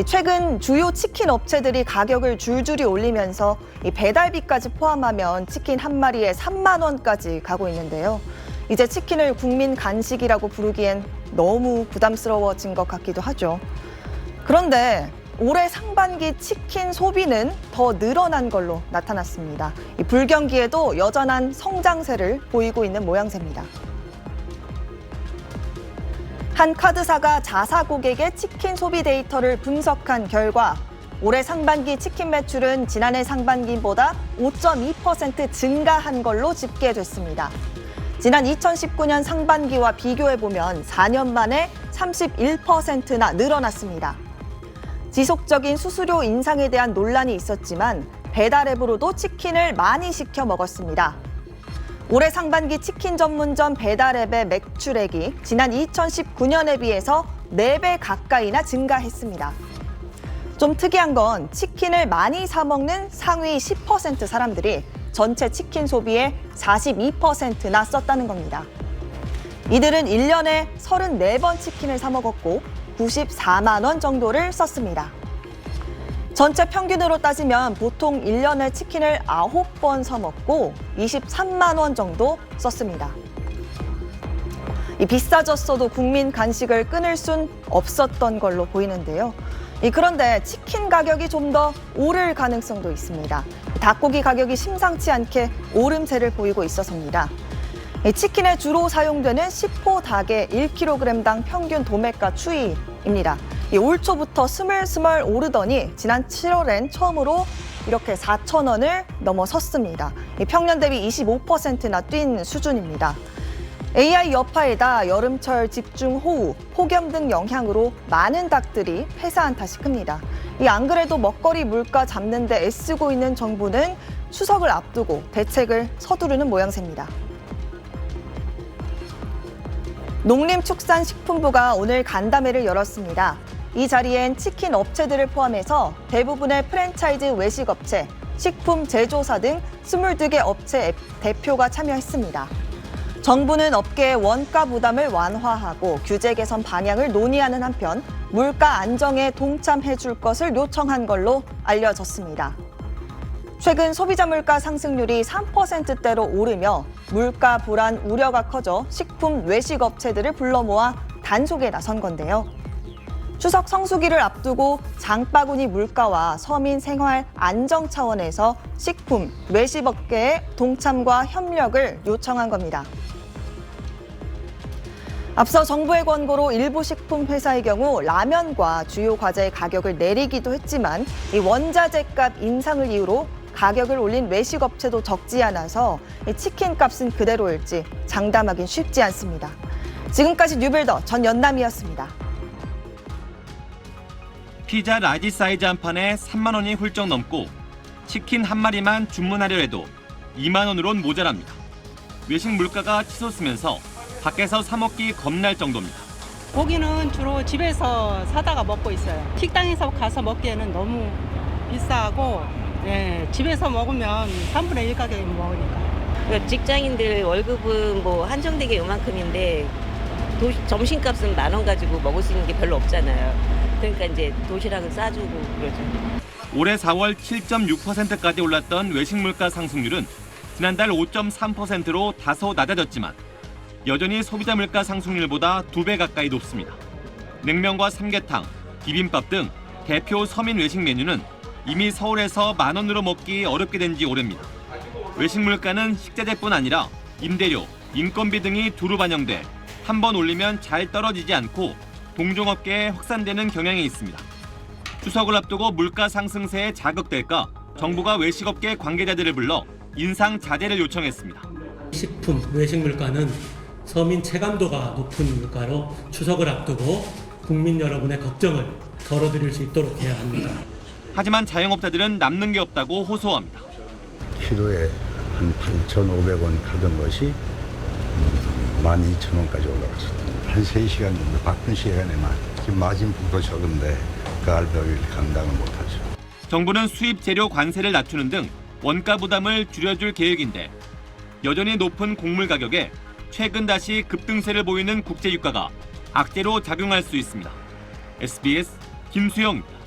최근 주요 치킨 업체들이 가격을 줄줄이 올리면서 이 배달비까지 포함하면 치킨 한 마리에 3만 원까지 가고 있는데요. 이제 치킨을 국민 간식이라고 부르기엔 너무 부담스러워진 것 같기도 하죠. 그런데 올해 상반기 치킨 소비는 더 늘어난 걸로 나타났습니다. 이 불경기에도 여전한 성장세를 보이고 있는 모양새입니다. 한 카드사가 자사 고객의 치킨 소비 데이터를 분석한 결과 올해 상반기 치킨 매출은 지난해 상반기보다 5.2% 증가한 걸로 집계됐습니다. 지난 2019년 상반기와 비교해보면 4년 만에 31%나 늘어났습니다. 지속적인 수수료 인상에 대한 논란이 있었지만 배달 앱으로도 치킨을 많이 시켜 먹었습니다. 올해 상반기 치킨 전문점 배달 앱의 매출액이 지난 2019년에 비해서 4배 가까이나 증가했습니다. 좀 특이한 건 치킨을 많이 사 먹는 상위 10% 사람들이 전체 치킨 소비의 42%나 썼다는 겁니다. 이들은 1년에 34번 치킨을 사 먹었고 94만 원 정도를 썼습니다. 전체 평균으로 따지면 보통 1년에 치킨을 9번 사 먹고 23만 원 정도 썼습니다. 비싸졌어도 국민 간식을 끊을 순 없었던 걸로 보이는데요. 그런데 치킨 가격이 좀 더 오를 가능성도 있습니다. 닭고기 가격이 심상치 않게 오름세를 보이고 있어서입니다. 치킨에 주로 사용되는 10호 닭의 1kg당 평균 도매가 추이입니다. 올 초부터 스멀스멀 오르더니 지난 7월엔 처음으로 이렇게 4,000원을 넘어섰습니다. 평년 대비 25%나 뛴 수준입니다. AI 여파에다 여름철 집중호우, 폭염 등 영향으로 많은 닭들이 폐사한 탓이 큽니다. 안 그래도 먹거리 물가 잡는 데 애쓰고 있는 정부는 추석을 앞두고 대책을 서두르는 모양새입니다. 농림축산식품부가 오늘 간담회를 열었습니다. 이 자리엔 치킨 업체들을 포함해서 대부분의 프랜차이즈 외식업체, 식품 제조사 등 22개 업체 대표가 참여했습니다. 정부는 업계의 원가 부담을 완화하고 규제 개선 방향을 논의하는 한편 물가 안정에 동참해 줄 것을 요청한 걸로 알려졌습니다. 최근 소비자 물가 상승률이 3%대로 오르며 물가 불안 우려가 커져 식품 외식 업체들을 불러 모아 단속에 나선 건데요. 추석 성수기를 앞두고 장바구니 물가와 서민 생활 안정 차원에서 식품 외식 업계의 동참과 협력을 요청한 겁니다. 앞서 정부의 권고로 일부 식품 회사의 경우 라면과 주요 과자의 가격을 내리기도 했지만 이 원자재 값 인상을 이유로 가격을 올린 외식업체도 적지 않아서 치킨 값은 그대로일지 장담하긴 쉽지 않습니다. 지금까지 뉴빌더 전연남이었습니다. 피자 라지 사이즈 한 판에 3만 원이 훌쩍 넘고 치킨 한 마리만 주문하려 해도 2만 원으론 모자랍니다. 외식 물가가 치솟으면서 밖에서 사 먹기 겁날 정도입니다. 고기는 주로 집에서 사다가 먹고 있어요. 식당에서 가서 먹기에는 너무 비싸고 집에서 먹으면 3분의 1 가격에 먹으니까. 직장인들 월급은 뭐 한정되게 요만큼인데 점심값은 10,000원 가지고 먹을 수 있는 게 별로 없잖아요. 그러니까 이제 도시락을 싸주고 그러죠. 올해 4월 7.6%까지 올랐던 외식 물가 상승률은 지난달 5.3%로 다소 낮아졌지만 여전히 소비자 물가 상승률보다 2배 가까이 높습니다. 냉면과 삼계탕, 비빔밥 등 대표 서민 외식 메뉴는 이미 서울에서 10,000원으로 먹기 어렵게 된 지 오래입니다. 외식 물가는 식자재뿐 아니라 임대료, 인건비 등이 두루 반영돼 한 번 올리면 잘 떨어지지 않고 동종업계에 확산되는 경향이 있습니다. 추석을 앞두고 물가 상승세에 자극될까 정부가 외식업계 관계자들을 불러 인상 자제를 요청했습니다. 식품, 외식 물가는 서민 체감도가 높은 물가로 추석을 앞두고 국민 여러분의 걱정을 덜어드릴 수 있도록 해야 합니다. 하지만 자영업자들은 남는 게 없다고 호소합니다. 키로에 한 8,500원 가던 것이 12,000원까지 올라갔습니다. 한 3시간 정도 바쁜 시간에만 마진폭도 적은데 그 알바비를 감당을 못하죠. 정부는 수입 재료 관세를 낮추는 등 원가 부담을 줄여줄 계획인데 여전히 높은 곡물 가격에 최근 다시 급등세를 보이는 국제 유가가 악재로 작용할 수 있습니다. SBS 김수영입니다.